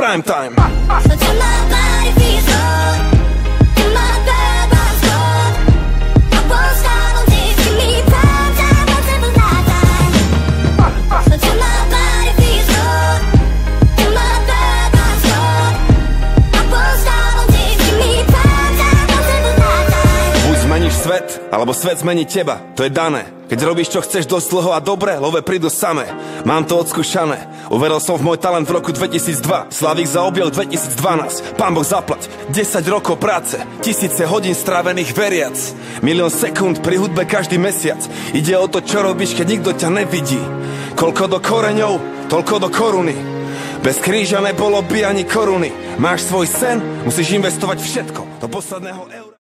prime time. Svet, alebo svet zmení teba, to je dané. Keď robíš, čo chceš dosť dlho a dobre, love prídu samé. Mám to odskúšané. Uveril som v môj talent v roku 2002. Slavík zaobjel 2012. Pán Boh zaplať. 10 rokov práce, tisíce hodín strávených veriac. 1 000 000 sekúnd pri hudbe každý mesiac. Ide o to, čo robíš, keď nikto ťa nevidí. Koľko do koreňov, toľko do koruny. Bez kríža nebolo by ani koruny. Máš svoj sen, musíš investovať všetko do posledného eura.